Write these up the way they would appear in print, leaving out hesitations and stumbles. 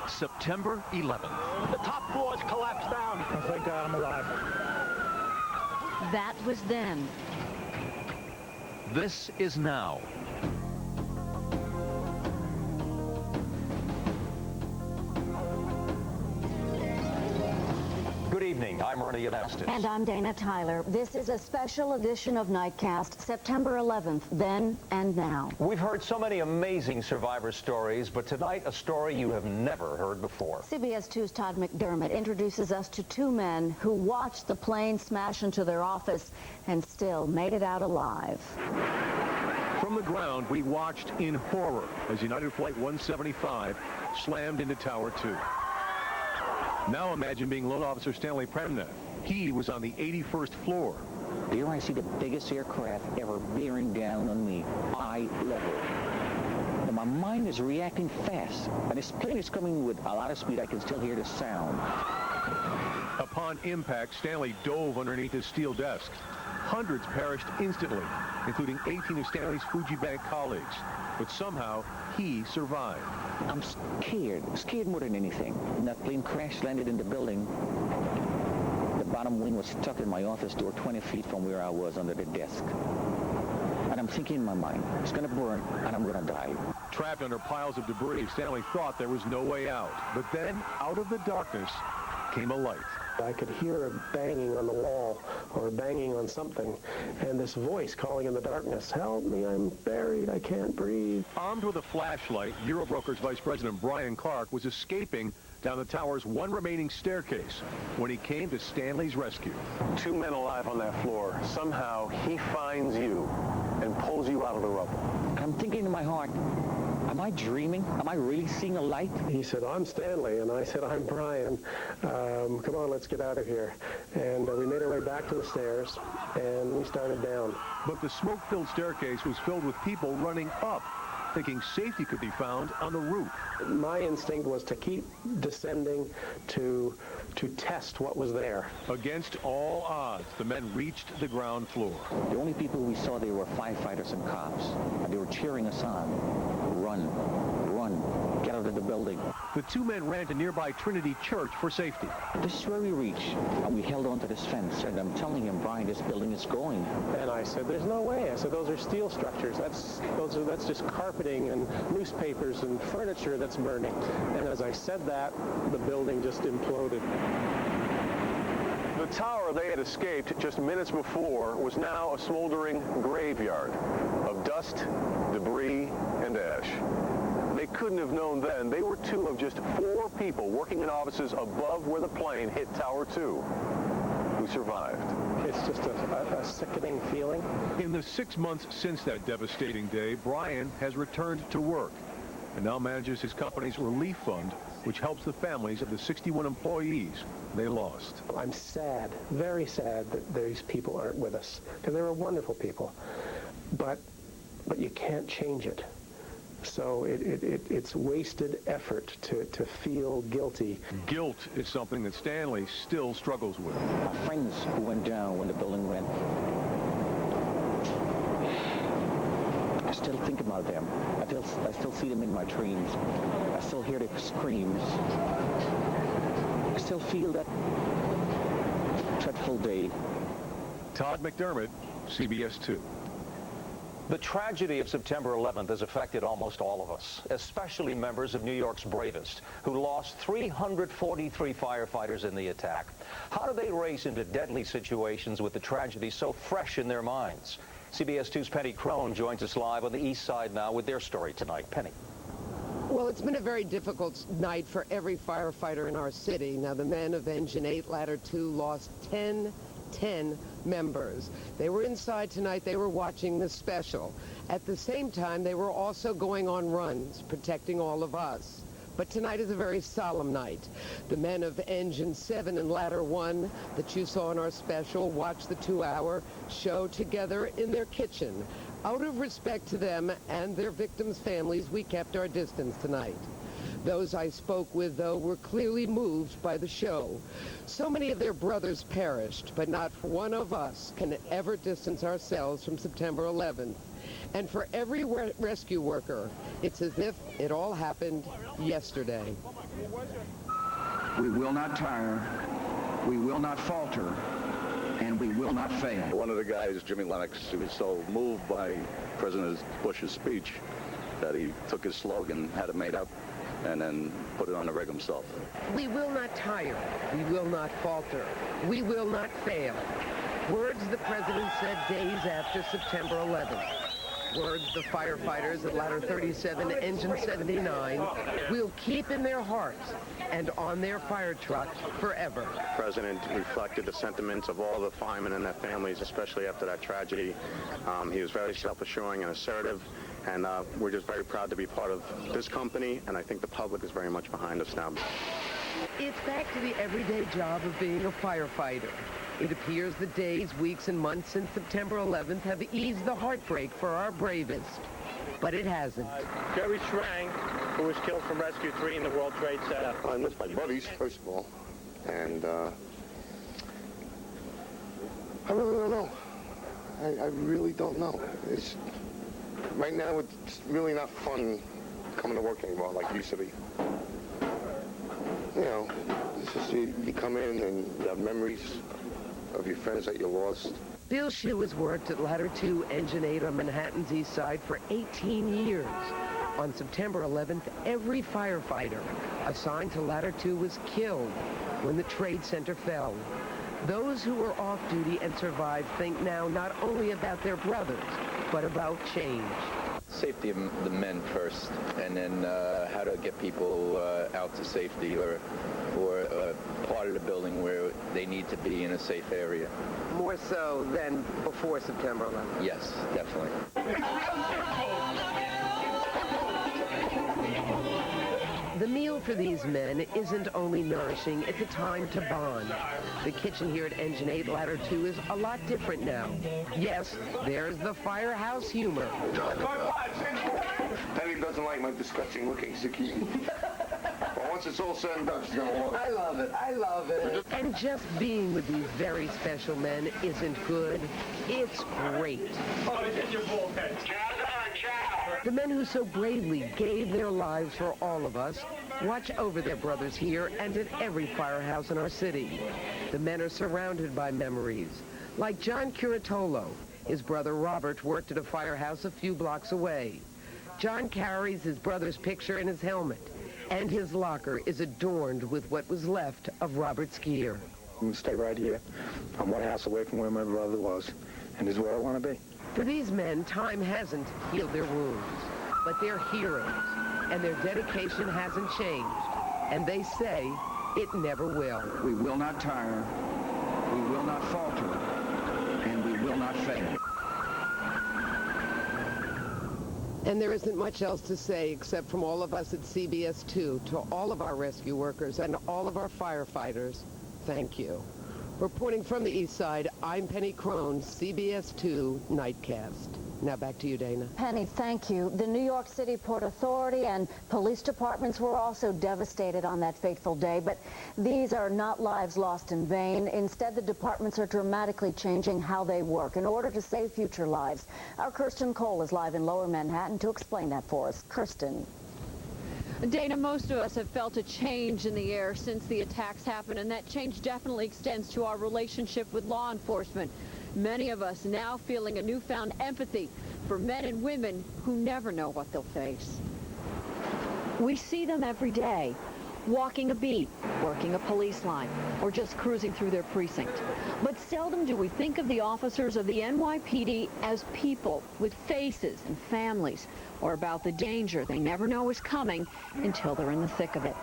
September 11th. The top floors collapsed down. Oh, thank God I'm alive. That was then. This is now. Good evening. I'm Ernie Arnastos. And I'm Dana Tyler. This is a special edition of Nightcast, September 11th, then and now. We've heard so many amazing survivor stories, but tonight a story you have never heard before. CBS 2's Todd McDermott introduces us to two men who watched the plane smash into their office and still made it out alive. From the ground, we watched in horror as United Flight 175 slammed into Tower 2. Now imagine being Loan Officer Stanley Praimnath. He was on the 81st floor. Here I see the biggest aircraft ever bearing down on me, eye level. And my mind is reacting fast. And this plane is coming with a lot of speed. I can still hear the sound. Upon impact, Stanley dove underneath his steel desk. Hundreds perished instantly, including 18 of Stanley's Fuji Bank colleagues. But somehow, he survived. I'm scared more than anything. When that plane crash landed in the building, the bottom wing was stuck in my office door 20 feet from where I was under the desk. And I'm thinking in my mind, it's going to burn and I'm going to die. Trapped under piles of debris, Stanley thought there was no way out. But then, out of the darkness, came a light. I could hear a banging on the wall or banging on something, and this voice calling in the darkness, "Help me, I'm buried, I can't breathe." Armed with a flashlight, Eurobroker's Vice President Brian Clark was escaping down the tower's one remaining staircase when he came to Stanley's rescue. Two men alive on that floor. Somehow he finds you and pulls you out of the rubble. And I'm thinking in my heart, am I dreaming? Am I really seeing a light? He said, "I'm Stanley," and I said, "I'm Brian. Come on, let's get out of here." And we made our way back to the stairs, and we started down. But the smoke-filled staircase was filled with people running up, thinking safety could be found on the roof. My instinct was to keep descending to test what was there. Against all odds, the men reached the ground floor. The only people we saw there were firefighters and cops, and they were cheering us on. Run, run, get out of the building. The two men ran to nearby Trinity Church for safety. This is where we reached, and we held onto this fence, and I'm telling him, Brian, this building is going. And I said, "There's no way." I said, "Those are steel structures. That's just carpeting and newspapers and furniture that's burning." And as I said that, the building just imploded. The tower they had escaped just minutes before was now a smoldering graveyard of dust, debris, and ash. They couldn't have known then they were two of just 4 people working in offices above where the plane hit Tower 2 who survived. It's just a sickening feeling. In the 6 months since that devastating day, Brian has returned to work and now manages his company's relief fund, which helps the families of the 61 employees they lost. I'm sad, very sad that these people aren't with us, because they were wonderful people. But you can't change it. So it's wasted effort to feel guilty. Guilt is something that Stanley still struggles with. My friends who went down when the building went, I still think about them. I still see them in my dreams. I still hear their screams. I still feel that dreadful day. Todd McDermott, CBS 2. The tragedy of September 11th has affected almost all of us, especially members of New York's bravest, who lost 343 firefighters in the attack. How do they race into deadly situations with the tragedy so fresh in their minds? CBS 2's Penny Crone joins us live on the East Side now with their story tonight. Penny. Well, it's been a very difficult night for every firefighter in our city. Now, the men of Engine 8 Ladder 2 lost 10 members. They were inside tonight. They were watching the special. At the same time, they were also going on runs, protecting all of us. But tonight is a very solemn night. The men of Engine 7 and Ladder 1 that you saw in our special watched the 2-hour show together in their kitchen. Out of respect to them and their victims' families, we kept our distance tonight. Those I spoke with, though, were clearly moved by the show. So many of their brothers perished, but not one of us can ever distance ourselves from September 11th. And for every rescue worker, it's as if it all happened yesterday. We will not tire, we will not falter, and we will not fail. One of the guys, Jimmy Lennox, he was so moved by President Bush's speech that he took his slogan, had it made up, and then put it on the rig himself. We will not tire. We will not falter. We will not fail. Words the president said days after September 11th. Words the firefighters at Ladder 37, Engine 79 will keep in their hearts and on their fire truck forever. The president reflected the sentiments of all the firemen and their families, especially after that tragedy. He was very self-assuring and assertive, and we're just very proud to be part of this company, and I think the public is very much behind us now. It's back to the everyday job of being a firefighter. It appears the days, weeks, and months since September 11th have eased the heartbreak for our bravest. But it hasn't. Jerry Schrang, who was killed from Rescue 3 in the World Trade Center. I miss my buddies, first of all. And I really don't know. I really don't know. Right now, it's really not fun coming to work anymore like it used to be. You know, it's just you come in and you have memories of your friends that you lost. Bill Shue has worked at Ladder 2, Engine 8 on Manhattan's East Side for 18 years. On September 11th, every firefighter assigned to Ladder 2 was killed when the Trade Center fell. Those who were off duty and survived think now not only about their brothers, but about change. Safety of the men first, and then how to get people out to safety or part of the building where they need to be in a safe area. More so than before September 11th? Yes, definitely. The meal for these men isn't only nourishing, it's a time to bond. The kitchen here at Engine 8 Ladder 2 is a lot different now. Yes, there's the firehouse humor. Penny doesn't like my disgusting looking zucchini. But once it's all said and done, she's going to love it. I love it. I love it. And just being with these very special men isn't good. It's great. The men who so bravely gave their lives for all of us watch over their brothers here and at every firehouse in our city. The men are surrounded by memories, like John Curatolo. His brother Robert worked at a firehouse a few blocks away. John carries his brother's picture in his helmet, and his locker is adorned with what was left of Robert's gear. I'm going to stay right here. I'm one house away from where my brother was, and this is where I want to be. For these men, time hasn't healed their wounds, but they're heroes, and their dedication hasn't changed, and they say it never will. We will not tire, we will not falter, and we will not fail. And there isn't much else to say except from all of us at CBS 2 to all of our rescue workers and all of our firefighters, thank you. Reporting from the East Side, I'm Penny Crone, CBS 2 Nightcast. Now back to you, Dana. Penny, thank you. The New York City Port Authority and police departments were also devastated on that fateful day, but these are not lives lost in vain. Instead, the departments are dramatically changing how they work in order to save future lives. Our Kirsten Cole is live in Lower Manhattan to explain that for us. Kirsten. Dana, most of us have felt a change in the air since the attacks happened, and that change definitely extends to our relationship with law enforcement. Many of us now feeling a newfound empathy for men and women who never know what they'll face. We see them every day, walking a beat, working a police line, or just cruising through their precinct. But seldom do we think of the officers of the NYPD as people with faces and families, or about the danger they never know is coming until they're in the thick of it.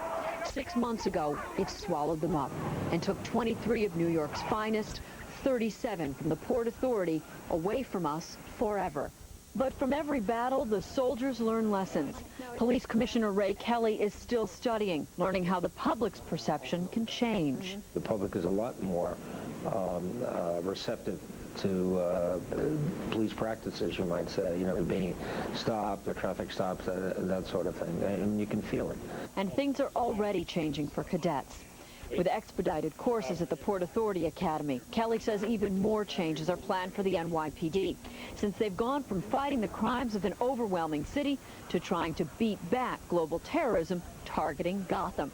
6 months ago, it swallowed them up and took 23 of New York's finest, 37 from the Port Authority, away from us forever. But from every battle, the soldiers learn lessons. Police Commissioner Ray Kelly is still studying, learning how the public's perception can change. The public is a lot more receptive to police practices, you might say, you know, being stopped or traffic stops, that sort of thing, and you can feel it. And things are already changing for cadets. With expedited courses at the Port Authority Academy, Kelly says even more changes are planned for the NYPD, since they've gone from fighting the crimes of an overwhelming city to trying to beat back global terrorism targeting Gotham.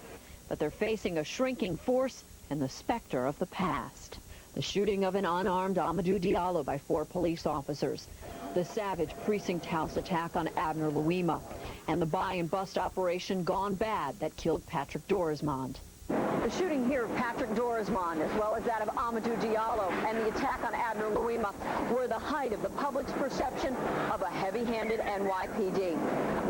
But they're facing a shrinking force and the specter of the past. The shooting of an unarmed Amadou Diallo by 4 police officers, the savage precinct house attack on Abner Louima, and the buy and bust operation gone bad that killed Patrick Dorismond. The shooting here of Patrick Dorismond, as well as that of Amadou Diallo and the attack on Abner Louima, were the height of the public's perception of a heavy-handed NYPD.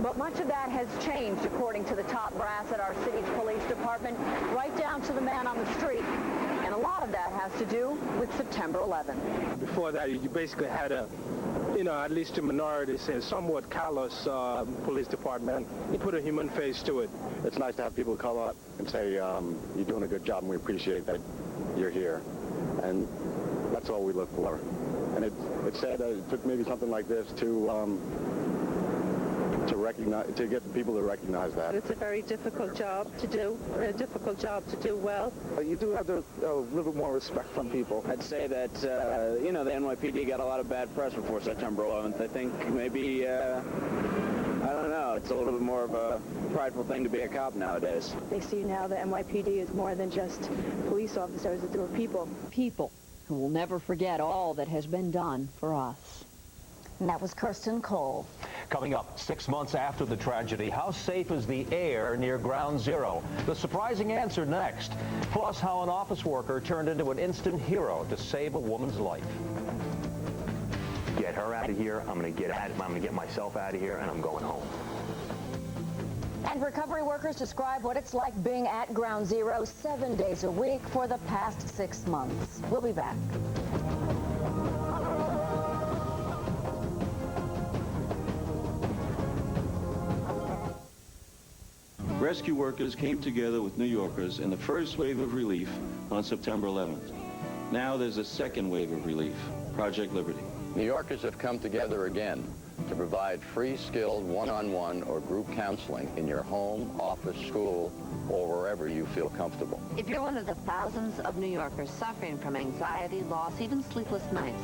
But much of that has changed, according to the top brass at our city's police department, right down to the man on the street. And a lot of that has to do with September 11th. Before that, you basically had a, at least a minority, say, somewhat callous police department. You put a human face to it. It's nice to have people call up and say, you're doing a good job and we appreciate that you're here. And that's all we look for. And it's sad that it took maybe something like this to get people to recognize that. It's a very difficult job to do, well. You do have a little bit more respect from people. I'd say that, the NYPD got a lot of bad press before September 11th. I think maybe, I don't know, it's a little bit more of a prideful thing to be a cop nowadays. They see now the NYPD is more than just police officers, that they were people. People who will never forget all that has been done for us. And that was Kirsten Cole. Coming up, 6 months after the tragedy, how safe is the air near Ground Zero? The surprising answer next. Plus, how an office worker turned into an instant hero to save a woman's life. Get her out of here. I'm going to get myself out of here, and I'm going home. And recovery workers describe what it's like being at Ground Zero 7 days a week for the past 6 months. We'll be back. Rescue workers came together with New Yorkers in the first wave of relief on September 11th. Now there's a second wave of relief, Project Liberty. New Yorkers have come together again to provide free, skilled one-on-one or group counseling in your home, office, school, or wherever you feel comfortable. If you're one of the thousands of New Yorkers suffering from anxiety, loss, even sleepless nights,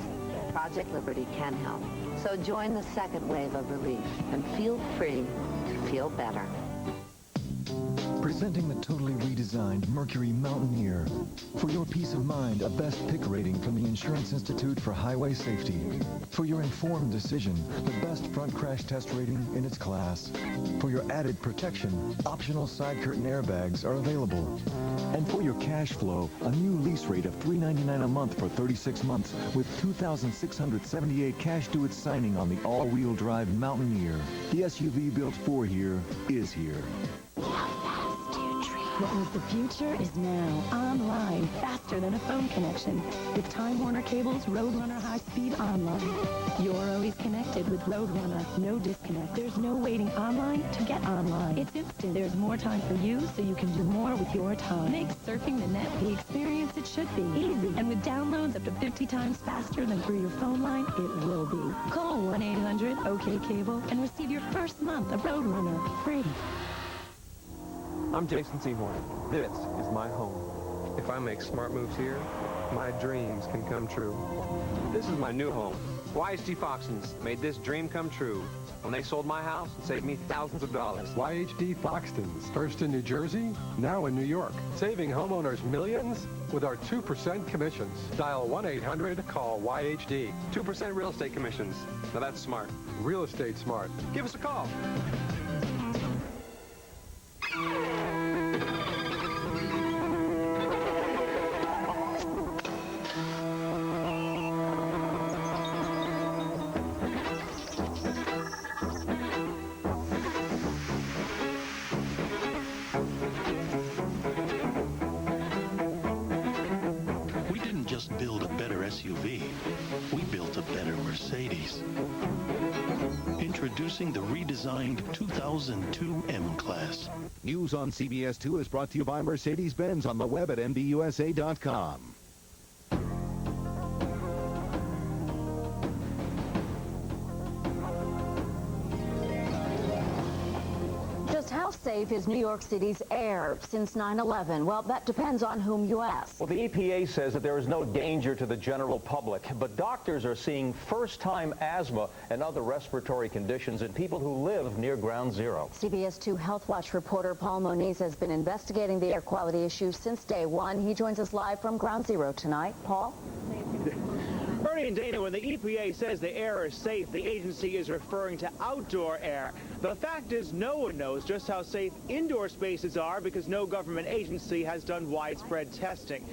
Project Liberty can help. So join the second wave of relief and feel free to feel better. Presenting the totally redesigned Mercury Mountaineer. For your peace of mind, a best pick rating from the Insurance Institute for Highway Safety. For your informed decision, the best front crash test rating in its class. For your added protection, optional side curtain airbags are available. And for your cash flow, a new lease rate of $399 a month for 36 months with $2,678 cash due at signing on the all-wheel drive Mountaineer. The SUV built for here is here. What was the future is now online, faster than a phone connection. With Time Warner Cable's Roadrunner High-Speed Online. You're always connected with Roadrunner. No disconnect. There's no waiting online to get online. It's instant. There's more time for you, so you can do more with your time. Make surfing the net the experience it should be. Easy. And with downloads up to 50 times faster than through your phone line, it will be. Call 1-800-OK-Cable and receive your first month of Roadrunner free. I'm Jason Seymour. This is my home. If I make smart moves here, my dreams can come true. This is my new home. YHD Foxtons made this dream come true. When they sold my house, it saved me thousands of dollars. YHD Foxtons, first in New Jersey, now in New York. Saving homeowners millions with our 2% commissions. Dial 1-800-CALL-YHD. 2% real estate commissions. Now that's smart. Real estate smart. Give us a call. We didn't just build a better SUV. We built a better Mercedes. Introducing the redesigned 2002 M-Class. News on CBS 2 is brought to you by Mercedes-Benz on the web at MBUSA.com. Just how safe safe is New York City's air since 9/11? Well, that depends on whom you ask. Well, the EPA says that there is no danger to the general public, but doctors are seeing first-time asthma and other respiratory conditions in people who live near Ground Zero. CBS 2 Health Watch reporter Paul Moniz has been investigating the air quality issue since day one. He joins us live from Ground Zero tonight. Paul? Ernie and Dana, when the EPA says the air is safe, the agency is referring to outdoor air. The fact is, no one knows just how safe indoor spaces are because no government agency has done widespread testing.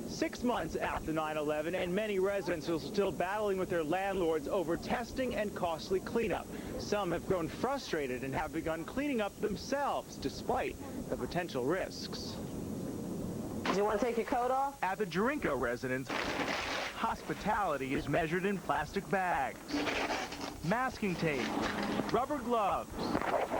6 months after 9/11, and many residents are still battling with their landlords over testing and costly cleanup. Some have grown frustrated and have begun cleaning up themselves, despite the potential risks. Do you want to take your coat off? At the Jarinko residence, hospitality is measured in plastic bags, masking tape, rubber gloves,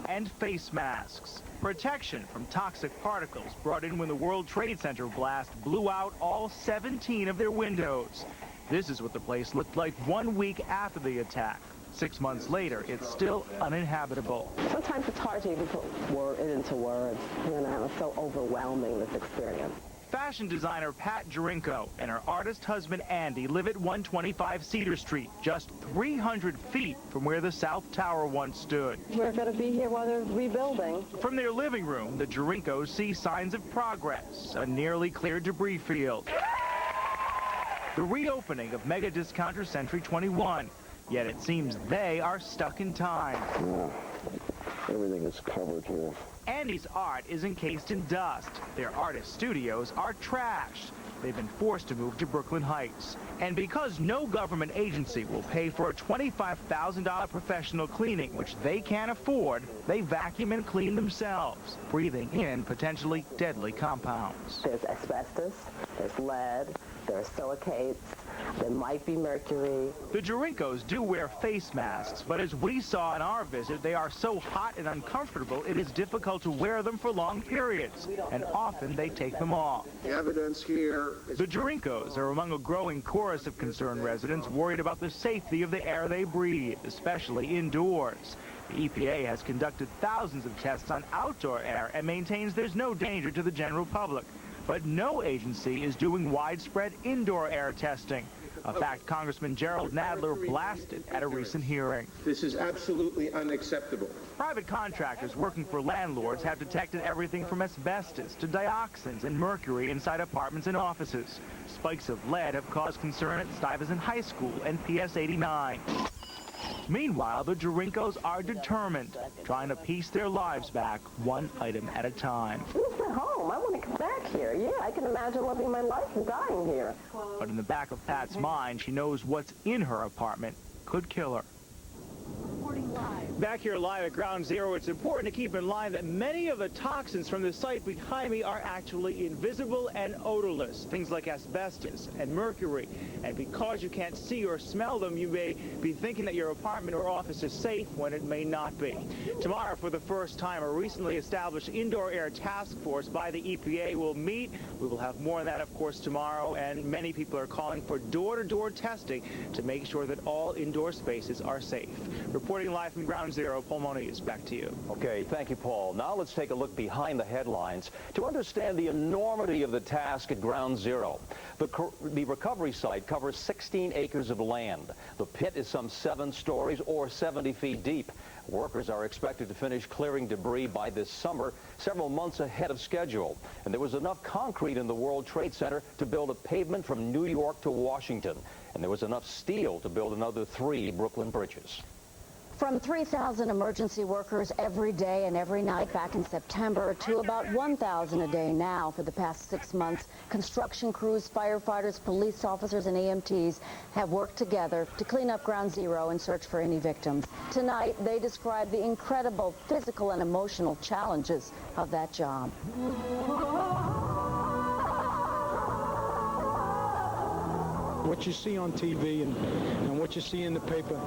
and face masks. Protection from toxic particles brought in when the World Trade Center blast blew out all 17 of their windows. This is what the place looked like 1 week after the attack. 6 months later, it's still uninhabitable. Sometimes it's hard to even put it into words. You know, it's so overwhelming, this experience. Fashion designer Pat Jarinko and her artist husband Andy live at 125 Cedar Street, just 300 feet from where the South Tower once stood. We're going to be here while they're rebuilding. From their living room, the Jarinkos see signs of progress, a nearly cleared debris field, the reopening of mega discounter Century 21. Yet it seems they are stuck in time. Yeah, everything is covered here. Andy's art is encased in dust. Their artist studios are trashed. They've been forced to move to Brooklyn Heights. And because no government agency will pay for a $25,000 professional cleaning, which they can't afford, they vacuum and clean themselves, breathing in potentially deadly compounds. There's asbestos, there's lead, there are silicates, there might be mercury. The Jarinkos do wear face masks, but as we saw in our visit, they are so hot and uncomfortable it is difficult to wear them for long periods, and often they take them off. The evidence here is... The Jarinkos are among a growing chorus of concerned residents worried about the safety of the air they breathe, especially indoors. The EPA has conducted thousands of tests on outdoor air and maintains there's no danger to the general public. But no agency is doing widespread indoor air testing, a fact Congressman Gerald Nadler blasted at a recent hearing. This is absolutely unacceptable. Private contractors working for landlords have detected everything from asbestos to dioxins and mercury inside apartments and offices. Spikes of lead have caused concern at Stuyvesant High School and PS 89. Meanwhile, the Jarinkos are determined, trying to piece their lives back one item at a time. It's my home. I want to come back here. Yeah, I can imagine living my life and dying here. But in the back of Pat's mind, she knows what's in her apartment could kill her. Back here live at Ground Zero, it's important to keep in mind that many of the toxins from the site behind me are actually invisible and odorless. Things like asbestos and mercury. And because you can't see or smell them, you may be thinking that your apartment or office is safe when it may not be. Tomorrow, for the first time, a recently established indoor air task force by the EPA will meet. We will have more on that, of course, tomorrow. And many people are calling for door-to-door testing to make sure that all indoor spaces are safe. Reporting live from Ground Zero, Paul Moniz, back to you. Okay, thank you, Paul. Now let's take a look behind the headlines to understand the enormity of the task at Ground Zero. The recovery site covers 16 acres of land. The pit is some 7 stories or 70 feet deep. Workers are expected to finish clearing debris by this summer, several months ahead of schedule. And there was enough concrete in the World Trade Center to build a pavement from New York to Washington. And there was enough steel to build another 3 Brooklyn bridges. From 3,000 emergency workers every day and every night back in September to about 1,000 a day now for the past 6 months, construction crews, firefighters, police officers, and EMTs have worked together to clean up Ground Zero and search for any victims. Tonight, they describe the incredible physical and emotional challenges of that job. What you see on TV and what you see in the paper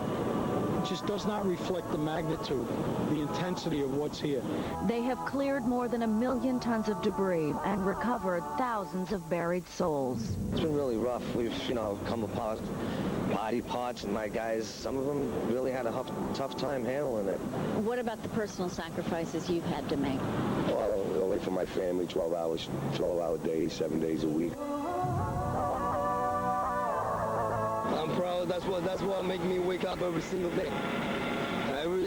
just does not reflect the magnitude, the intensity of what's here. They have cleared more than 1 million tons of debris and recovered thousands of buried souls. It's been really rough. We've, come apart body parts, and my guys, some of them really had a tough time handling it. What about the personal sacrifices you've had to make? Well, away from my family, 12-hour days, 7 days a week. I'm proud. That's what makes me wake up every single day.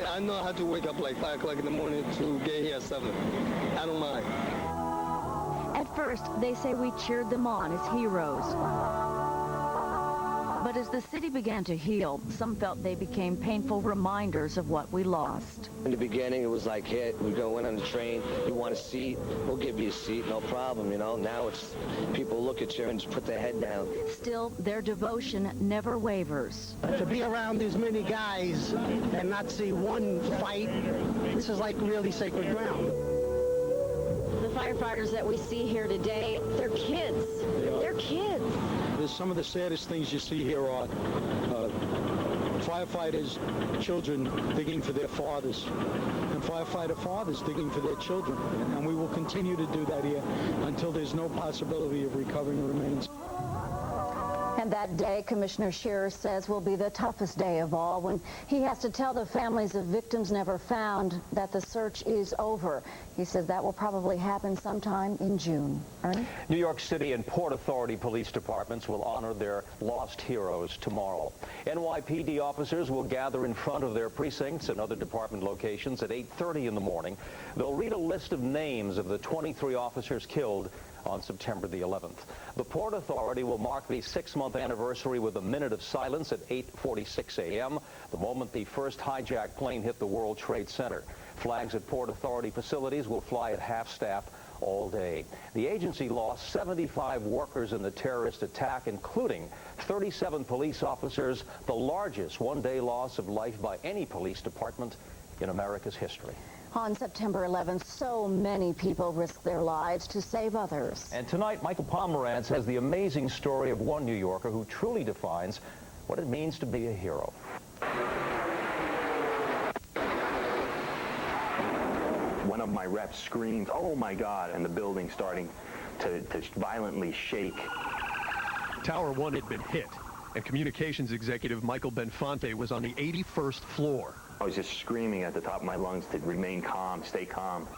I know how to wake up like 5 o'clock in the morning to get here at 7. I don't mind. At first, they say we cheered them on as heroes. But as the city began to heal, some felt they became painful reminders of what we lost. In the beginning, it was like, hey, we go in on the train, you want a seat, we'll give you a seat, no problem, Now it's people look at you and just put their head down. Still, their devotion never wavers. To be around these many guys and not see one fight, this is like really sacred ground. The firefighters that we see here today, they're kids. They're kids. Some of the saddest things you see here are firefighters' children digging for their fathers, and firefighter fathers digging for their children. And we will continue to do that here until there's no possibility of recovering the remains. And that day, Commissioner Shearer says, will be the toughest day of all, when he has to tell the families of victims never found that the search is over. He says that will probably happen sometime in June. Ernie? New York City and Port Authority police departments will honor their lost heroes tomorrow. NYPD officers will gather in front of their precincts and other department locations at 8:30 in the morning. They'll read a list of names of the 23 officers killed on September the 11th. The Port Authority will mark the 6-month anniversary with a minute of silence at 8:46 a.m., the moment the first hijacked plane hit the World Trade Center. Flags at Port Authority facilities will fly at half-staff all day. The agency lost 75 workers in the terrorist attack, including 37 police officers, the largest one-day loss of life by any police department in America's history. On September 11th, so many people risked their lives to save others. And tonight, Michael Pomerantz has the amazing story of one New Yorker who truly defines what it means to be a hero. One of my reps screams, "Oh my God," and the building's starting to violently shake. Tower 1 had been hit, and communications executive Michael Benfante was on the 81st floor. I was just screaming at the top of my lungs to remain calm, stay calm.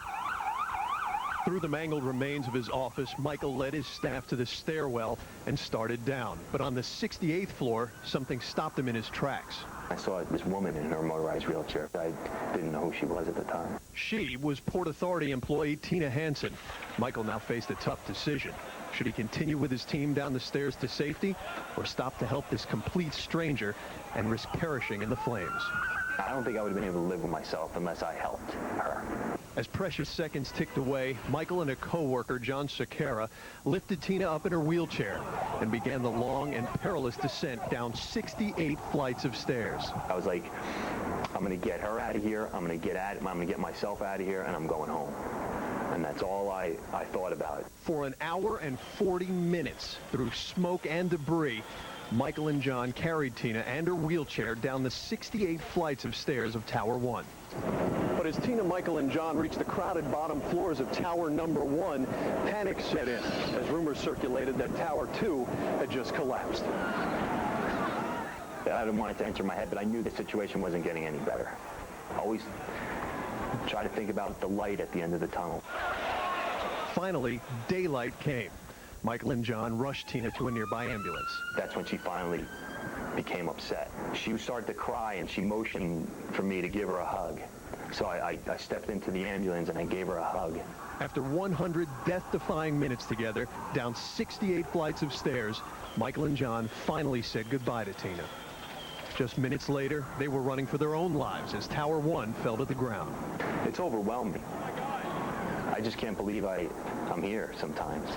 Through the mangled remains of his office, Michael led his staff to the stairwell and started down. But on the 68th floor, something stopped him in his tracks. I saw this woman in her motorized wheelchair. I didn't know who she was at the time. She was Port Authority employee Tina Hansen. Michael now faced a tough decision. Should he continue with his team down the stairs to safety, or stop to help this complete stranger and risk perishing in the flames? I don't think I would have been able to live with myself unless I helped her. As precious seconds ticked away, Michael and a co-worker, John Sakara, lifted Tina up in her wheelchair and began the long and perilous descent down 68 flights of stairs. I was like, I'm going to get her out of here, I'm going to get myself out of here, and I'm going home. And that's all I thought about. For an hour and 40 minutes, through smoke and debris, Michael and John carried Tina and her wheelchair down the 68 flights of stairs of Tower 1. But as Tina, Michael, and John reached the crowded bottom floors of Tower number 1, panic set in as rumors circulated that Tower 2 had just collapsed. I didn't want it to enter my head, but I knew the situation wasn't getting any better. Always try to think about the light at the end of the tunnel. Finally, daylight came. Michael and John rushed Tina to a nearby ambulance. That's when she finally became upset. She started to cry, and she motioned for me to give her a hug. So I stepped into the ambulance and I gave her a hug. After 100 death-defying minutes together, down 68 flights of stairs, Michael and John finally said goodbye to Tina. Just minutes later, they were running for their own lives as Tower 1 fell to the ground. It's overwhelming. I just can't believe I'm here sometimes.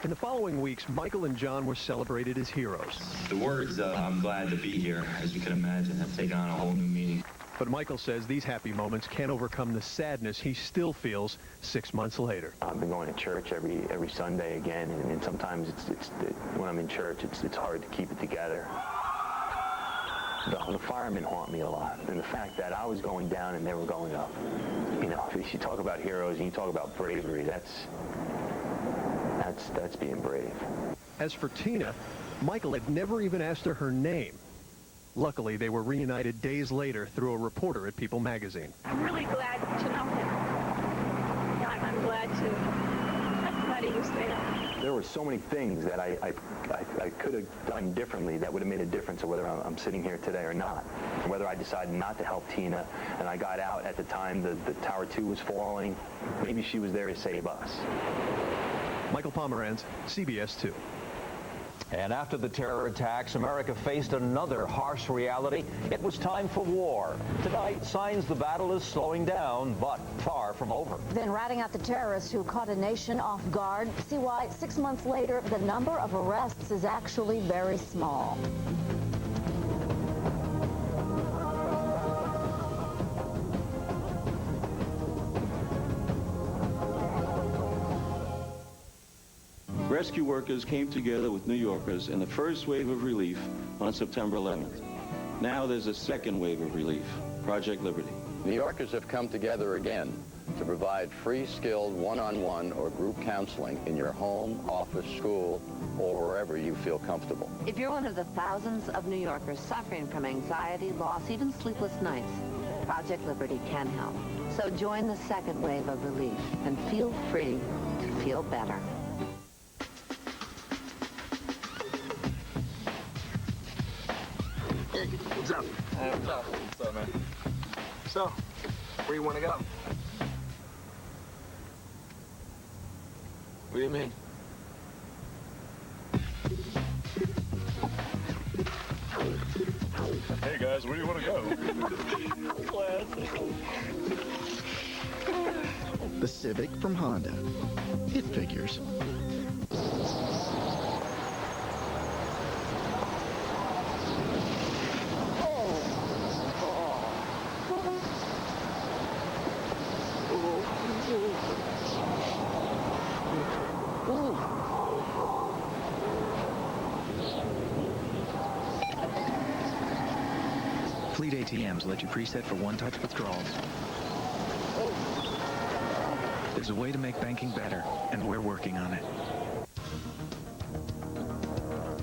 In the following weeks, Michael and John were celebrated as heroes. The words, I'm glad to be here, as you can imagine, have taken on a whole new meaning. But Michael says these happy moments can't overcome the sadness he still feels 6 months later. I've been going to church every Sunday again, and sometimes when I'm in church, it's hard to keep it together. The firemen haunt me a lot, and the fact that I was going down and they were going up. You know, if you talk about heroes and you talk about bravery, that's being brave. As for Tina, Michael had never even asked her name. Luckily, they were reunited days later through a reporter at People magazine. I'm really glad to know him. I'm glad he was there. There were so many things that I could have done differently that would have made a difference of whether I'm sitting here today or not. Whether I decided not to help Tina and I got out at the time the Tower 2 was falling, maybe she was there to save us. Michael Pomeranz, CBS 2. And after the terror attacks, America faced another harsh reality. It was time for war. Tonight, signs the battle is slowing down, but far from over. Then ratting out the terrorists who caught a nation off guard. See why 6 months later, the number of arrests is actually very small. Rescue workers came together with New Yorkers in the first wave of relief on September 11th. Now there's a second wave of relief, Project Liberty. New Yorkers have come together again to provide free, skilled one-on-one or group counseling in your home, office, school, or wherever you feel comfortable. If you're one of the thousands of New Yorkers suffering from anxiety, loss, even sleepless nights, Project Liberty can help. So join the second wave of relief and feel free to feel better. Hey, what's up? What's up? What's up, man? So, where do you want to go? What do you mean? Hey guys, where do you want to go? Classic. The Civic from Honda. It figures. Fleet ATMs let you preset for one-touch withdrawals. There's a way to make banking better, and we're working on it.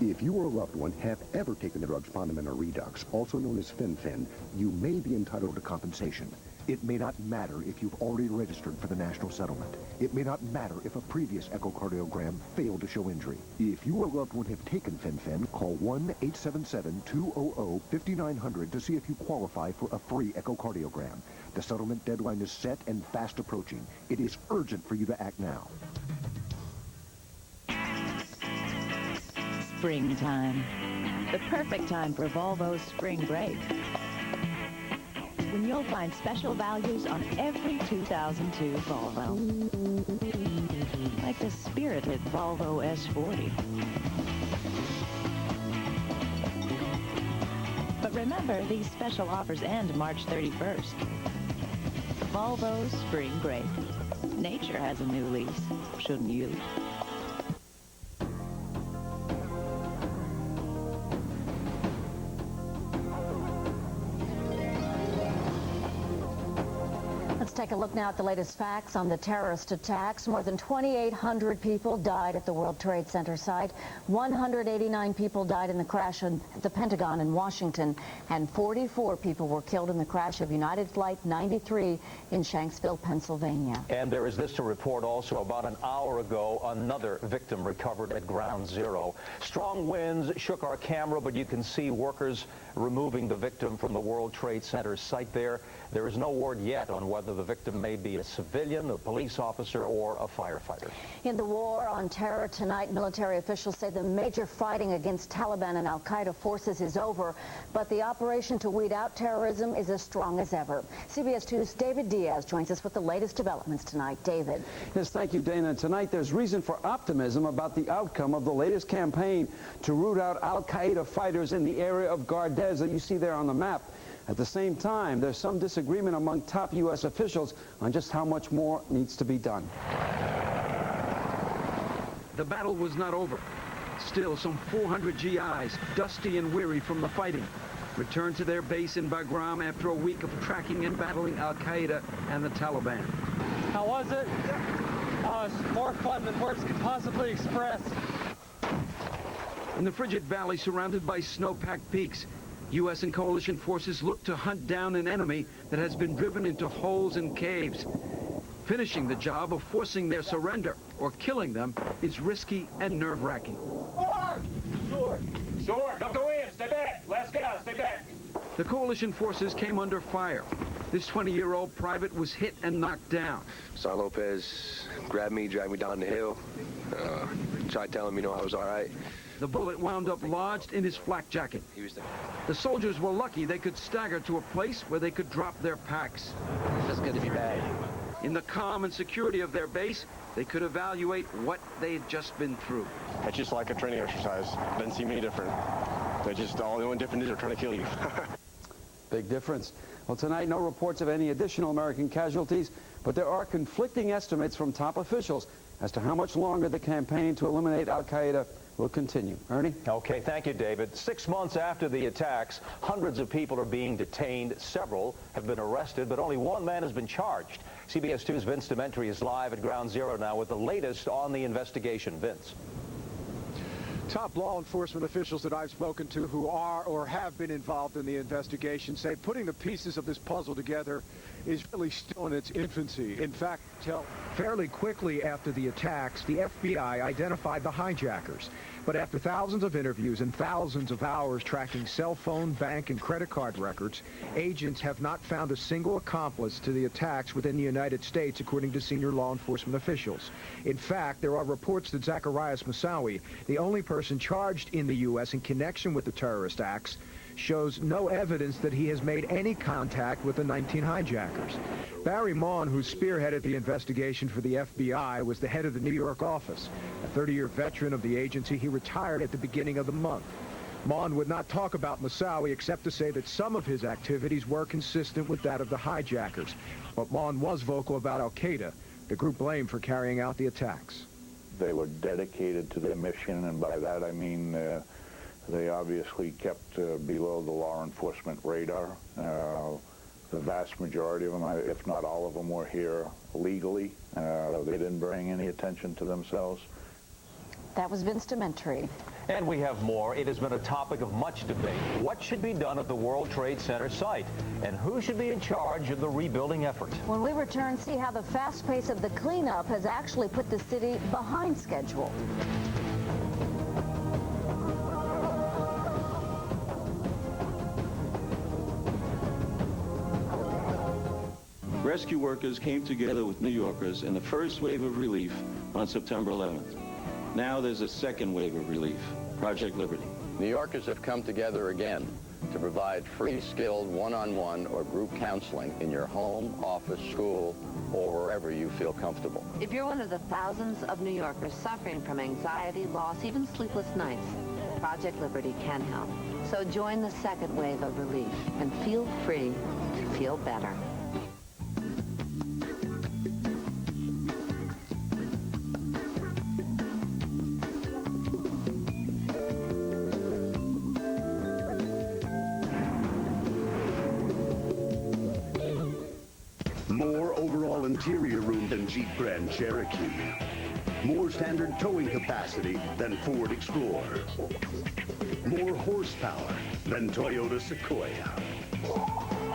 If you or a loved one have ever taken the drugs Fondamin or Redux, also known as FinFin, you may be entitled to compensation. It may not matter if you've already registered for the national settlement. It may not matter if a previous echocardiogram failed to show injury. If you or a loved one have taken FinFin, call 1-877-200-5900 to see if you qualify for a free echocardiogram. The settlement deadline is set and fast approaching. It is urgent for you to act now. Springtime. The perfect time for Volvo's spring break. When you'll find special values on every 2002 Volvo. Like the spirited Volvo S40. But remember, these special offers end March 31st. Volvo's spring break. Nature has a new lease, shouldn't you? Take a look now at the latest facts on the terrorist attacks. More than 2,800 people died at the World Trade Center site. 189 people died in the crash at the Pentagon in Washington, and 44 people were killed in the crash of United Flight 93 in Shanksville, Pennsylvania. And there is this to report also. About an hour ago, another victim recovered at Ground Zero. Strong winds shook our camera, but you can see workers removing the victim from the World Trade Center site there. There is no word yet on whether the victim may be a civilian, a police officer, or a firefighter. In the war on terror tonight, military officials say the major fighting against Taliban and al-Qaeda forces is over, but the operation to weed out terrorism is as strong as ever. CBS 2's David Diaz joins us with the latest developments tonight. David. Yes, thank you, Dana. Tonight, there's reason for optimism about the outcome of the latest campaign to root out al-Qaeda fighters in the area of Gardez that you see there on the map. At the same time, there's some disagreement among top U.S. officials on just how much more needs to be done. The battle was not over. Still, some 400 GIs, dusty and weary from the fighting, returned to their base in Bagram after a week of tracking and battling al-Qaeda and the Taliban. How was it? It's more fun than words could possibly express. In the frigid valley surrounded by snow-packed peaks, U.S. and coalition forces look to hunt down an enemy that has been driven into holes and caves. Finishing the job of forcing their surrender or killing them is risky and nerve-wracking. Sword, don't go in, stay back. Last guy, stay back. The coalition forces came under fire. This 20-year-old private was hit and knocked down. Sergeant Lopez grabbed me, dragged me down the hill, tried telling me, I was all right. The bullet wound up lodged in his flak jacket. The soldiers were lucky they could stagger to a place where they could drop their packs. It's good to be back. In the calm and security of their base, they could evaluate what they had just been through. It's just like a training exercise. Doesn't seem any different. They're just all the only difference is they're trying to kill you. Big difference. Well, tonight, no reports of any additional American casualties, but there are conflicting estimates from top officials as to how much longer the campaign to eliminate al-Qaeda will continue. Ernie? Okay, thank you, David. 6 months after the attacks, hundreds of people are being detained. Several have been arrested, but only one man has been charged. CBS 2's Vince Dementri is live at Ground Zero now with the latest on the investigation. Vince. Top law enforcement officials that I've spoken to who are or have been involved in the investigation say putting the pieces of this puzzle together is really still in its infancy. In fact, fairly quickly after the attacks, the FBI identified the hijackers. But after thousands of interviews and thousands of hours tracking cell phone, bank, and credit card records, agents have not found a single accomplice to the attacks within the United States, according to senior law enforcement officials. In fact, there are reports that Zacarias Moussaoui, the only person charged in the U.S. in connection with the terrorist acts, shows no evidence that he has made any contact with the 19 hijackers. Barry Maughan, who spearheaded the investigation for the FBI, was the head of the New York office. A 30-year veteran of the agency, he retired at the beginning of the month. Maughan would not talk about Moussaoui except to say that some of his activities were consistent with that of the hijackers. But Maughan was vocal about al-Qaeda, the group blamed for carrying out the attacks. They were dedicated to their mission, and by that I mean they obviously kept below the law enforcement radar. The vast majority of them, if not all of them, were here legally. They didn't bring any attention to themselves. That was Vince Dementri. And we have more. It has been a topic of much debate. What should be done at the World Trade Center site? And who should be in charge of the rebuilding effort? When we return, see how the fast pace of the cleanup has actually put the city behind schedule. Rescue workers came together with New Yorkers in the first wave of relief on September 11th. Now there's a second wave of relief, Project Liberty. New Yorkers have come together again to provide free, skilled one-on-one or group counseling in your home, office, school, or wherever you feel comfortable. If you're one of the thousands of New Yorkers suffering from anxiety, loss, even sleepless nights, Project Liberty can help. So join the second wave of relief and feel free to feel better. More overall interior room than Jeep Grand Cherokee. More standard towing capacity than Ford Explorer. More horsepower than Toyota Sequoia.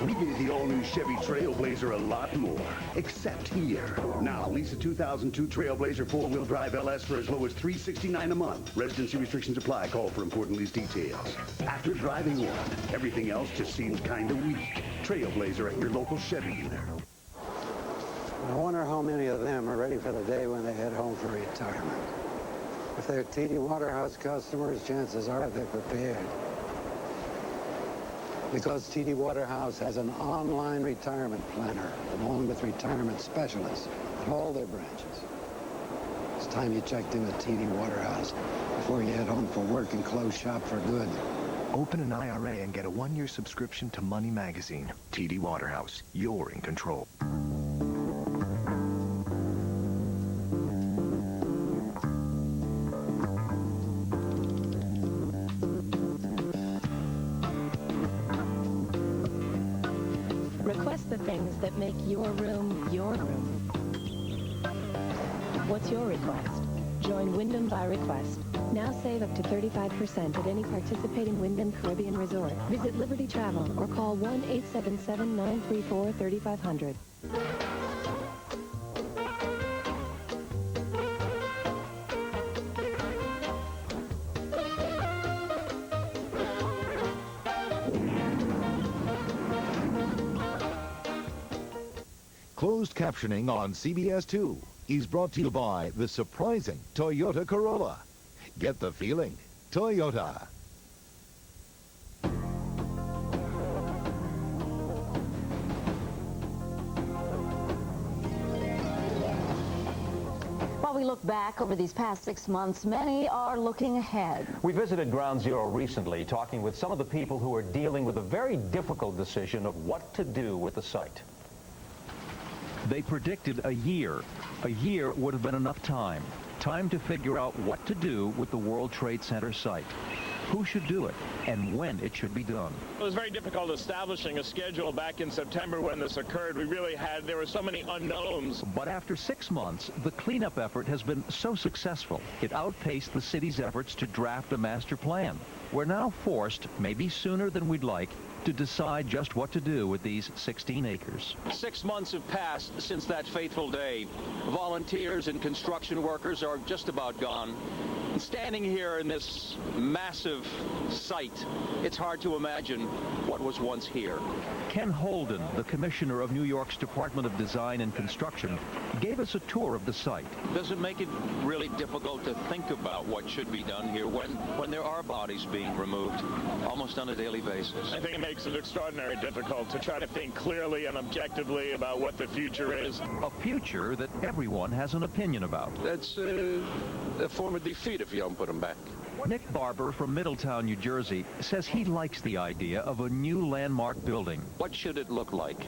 We gave the all-new Chevy Trailblazer a lot more, except here. Now, lease a 2002 Trailblazer 4-wheel drive LS for as low as $369 a month. Residency restrictions apply. Call for important lease details. After driving one, everything else just seems kind of weak. Trailblazer at your local Chevy dealer. I wonder how many of them are ready for the day when they head home for retirement. If they're TD Waterhouse customers, chances are they're prepared. Because TD Waterhouse has an online retirement planner along with retirement specialists at all their branches. It's time you checked in with TD Waterhouse before you head home for work and close shop for good. Open an IRA and get a 1-year subscription to Money Magazine. TD Waterhouse, you're in control. the things that make your room your room. What's your request? Join Wyndham by Request. Now save up to 35% at any participating Wyndham Caribbean resort. Visit Liberty Travel or call 1-877-934-3500. Closed captioning on CBS 2 is brought to you by the surprising Toyota Corolla. Get the feeling. Toyota. While we look back over these past 6 months, many are looking ahead. We visited Ground Zero recently, talking with some of the people who are dealing with a very difficult decision of what to do with the site. They predicted a year. A year would have been enough time. Time to figure out what to do with the World Trade Center site. Who should do it, and when it should be done. It was very difficult establishing a schedule back in September when this occurred. There were so many unknowns. But after 6 months, the cleanup effort has been so successful, it outpaced the city's efforts to draft a master plan. We're now forced, maybe sooner than we'd like, to decide just what to do with these 16 acres. 6 months have passed since that fateful day. Volunteers and construction workers are just about gone. And standing here in this massive site, it's hard to imagine what was once here. Ken Holden, the commissioner of New York's Department of Design and Construction, gave us a tour of the site. Does it make it really difficult to think about what should be done here when there are bodies being removed almost on a daily basis? I think it makes it extraordinarily difficult to try to think clearly and objectively about what the future is. A future that everyone has an opinion about. That's a form of defeat if you don't put them back. Nick Barber from Middletown, New Jersey, says he likes the idea of a new landmark building. What should it look like?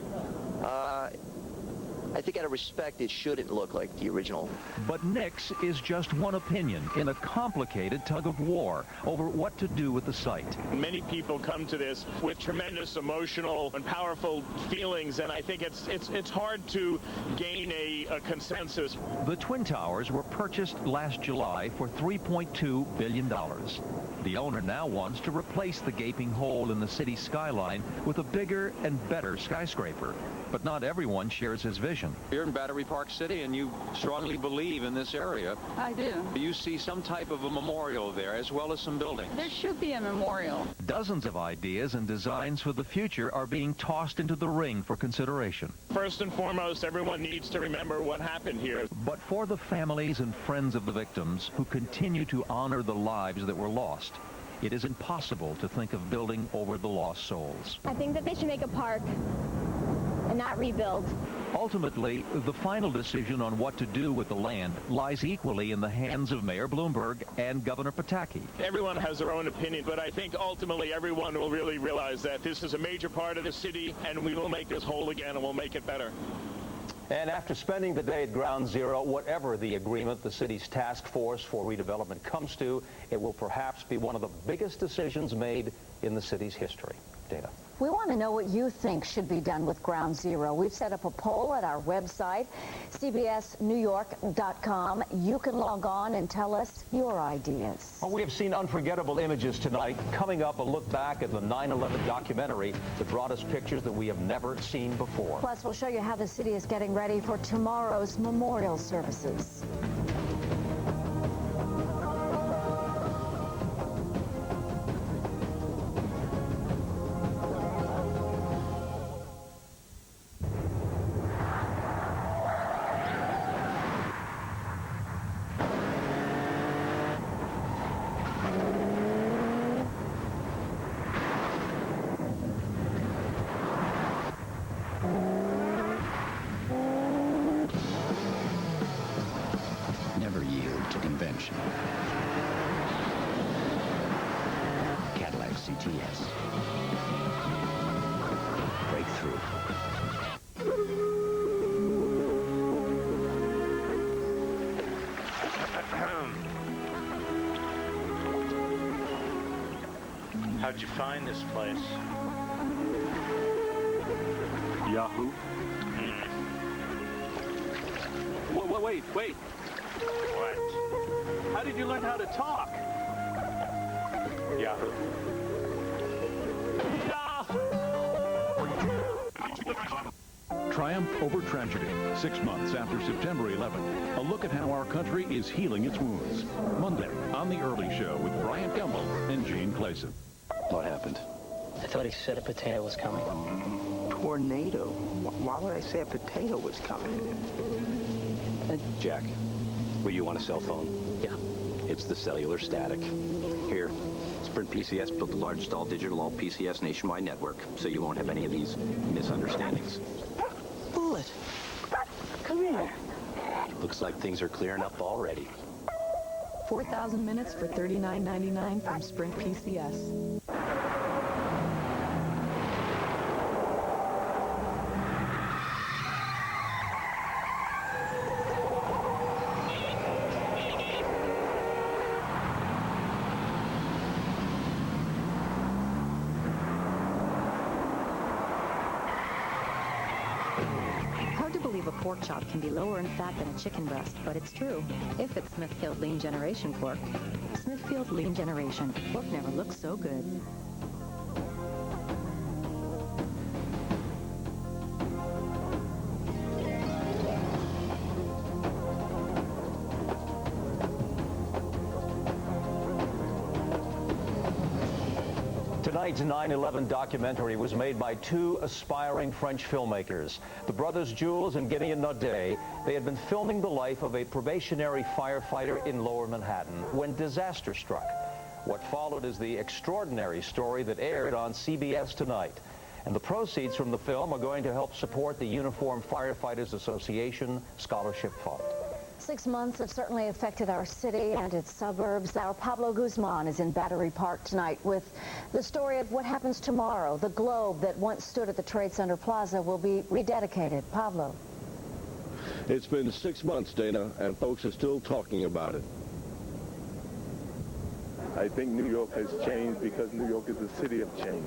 I think out of respect, it shouldn't look like the original. But Nick's is just one opinion in a complicated tug of war over what to do with the site. Many people come to this with tremendous emotional and powerful feelings, and I think it's hard to gain a consensus. The Twin Towers were purchased last July for $3.2 billion. The owner now wants to replace the gaping hole in the city skyline with a bigger and better skyscraper. But not everyone shares his vision. You're in Battery Park City, and you strongly believe in this area. I do. You see some type of a memorial there, as well as some buildings. There should be a memorial. Dozens of ideas and designs for the future are being tossed into the ring for consideration. First and foremost, everyone needs to remember what happened here. But for the families and friends of the victims who continue to honor the lives that were lost, it is impossible to think of building over the lost souls. I think that they should make a park and not rebuild. Ultimately, the final decision on what to do with the land lies equally in the hands of Mayor Bloomberg and Governor Pataki. Everyone has their own opinion, but I think ultimately everyone will really realize that this is a major part of the city, and we will make this whole again, and we'll make it better. And after spending the day at Ground Zero, whatever the agreement the city's task force for redevelopment comes to, it will perhaps be one of the biggest decisions made in the city's history. Dana. We want to know what you think should be done with Ground Zero. We've set up a poll at our website, cbsnewyork.com. You can log on and tell us your ideas. Well, we have seen unforgettable images tonight. Coming up, a look back at the 9/11 documentary that brought us pictures that we have never seen before. Plus, we'll show you how the city is getting ready for tomorrow's memorial services. How'd you find this place? The Yahoo. Wait. What? How did you learn how to talk? Yahoo. Triumph over tragedy, 6 months after September 11th. A look at how our country is healing its wounds. Monday on The Early Show with Brian Gumble and Gene Clayson. What happened? I thought he said a potato was coming. Tornado? Why would I say a potato was coming? Jack, were you on a cell phone? Yeah. It's the cellular static. Here, Sprint PCS built the largest all-digital, all-PCS nationwide network, so you won't have any of these misunderstandings. Bullet, come here. Looks like things are clearing up already. 4,000 minutes for $39.99 from Sprint PCS. A pork chop can be lower in fat than a chicken breast, but it's true if it's Smithfield Lean Generation pork. Smithfield Lean Generation. Pork never looks so good. Tonight's 9/11 documentary was made by two aspiring French filmmakers, the brothers Jules and Gideon Naudet. They had been filming the life of a probationary firefighter in Lower Manhattan when disaster struck. What followed is the extraordinary story that aired on CBS tonight. And the proceeds from the film are going to help support the Uniformed Firefighters Association Scholarship Fund. 6 months have certainly affected our city and its suburbs. Our Pablo Guzman is in Battery Park tonight with the story of what happens tomorrow. The globe that once stood at the Trade Center Plaza will be rededicated. Pablo. It's been 6 months, Dana, and folks are still talking about it. I think New York has changed because New York is a city of change.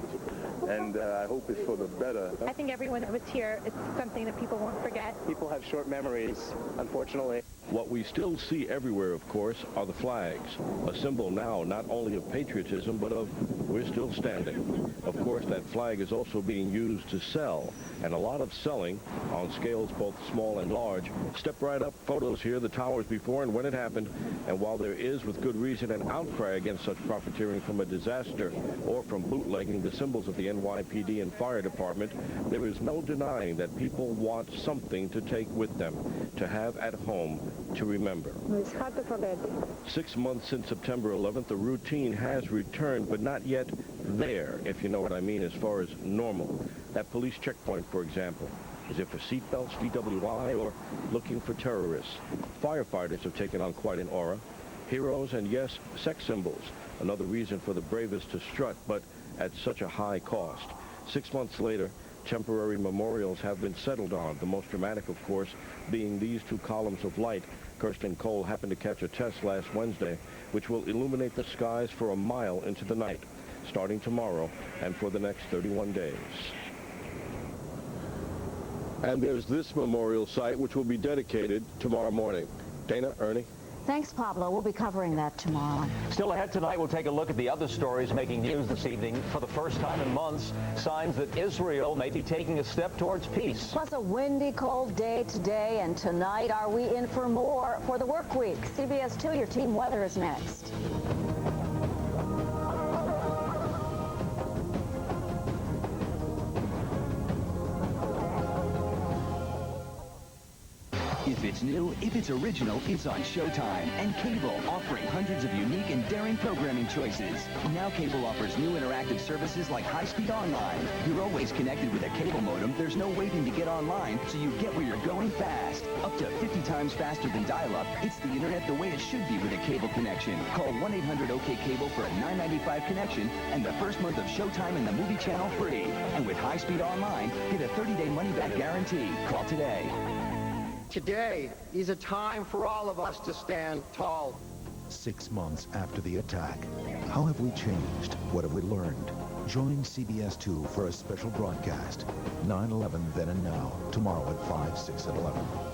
And I hope it's for the better. I think everyone that was here, it's something that people won't forget. People have short memories, unfortunately. What we still see everywhere, of course, are the flags, a symbol now not only of patriotism, but of we're still standing. Of course, that flag is also being used to sell, and a lot of selling on scales both small and large. Step right up, photos here, the towers before and when it happened, and while there is, with good reason, an outcry against such profiteering from a disaster or from bootlegging the symbols of the NYPD and fire department, there is no denying that people want something to take with them, to have at home, to remember. It's hard to forget. 6 months since September 11th, the routine has returned, but not yet there, if you know what I mean, as far as normal. That police checkpoint, for example. Is it for seatbelts, DWI, or looking for terrorists? Firefighters have taken on quite an aura. Heroes and, yes, sex symbols. Another reason for the bravest to strut, but at such a high cost. 6 months later, temporary memorials have been settled on, the most dramatic, of course, being these two columns of light. Kirsten Cole happened to catch a test last Wednesday, which will illuminate the skies for a mile into the night, starting tomorrow and for the next 31 days. And there's this memorial site, which will be dedicated tomorrow morning. Dana, Ernie? Thanks, Pablo. We'll be covering that tomorrow. Still ahead tonight, we'll take a look at the other stories making news this evening. For the first time in months, signs that Israel may be taking a step towards peace. Plus a windy, cold day today, and tonight, are we in for more for the work week? CBS 2, your team weather is next. If it's new, if it's original, it's on Showtime. And Cable, offering hundreds of unique and daring programming choices. Now Cable offers new interactive services like high-speed online. You're always connected with a cable modem. There's no waiting to get online, so you get where you're going fast. Up to 50 times faster than dial-up. It's the internet the way it should be with a cable connection. Call 1-800-OK-CABLE for a $9.95 connection and the first month of Showtime and the movie channel free. And with high-speed online, get a 30-day money-back guarantee. Call today. Today is a time for all of us to stand tall. 6 months after the attack, how have we changed? What have we learned? Join CBS 2 for a special broadcast. 9/11 Then and Now, tomorrow at 5, 6, and 11.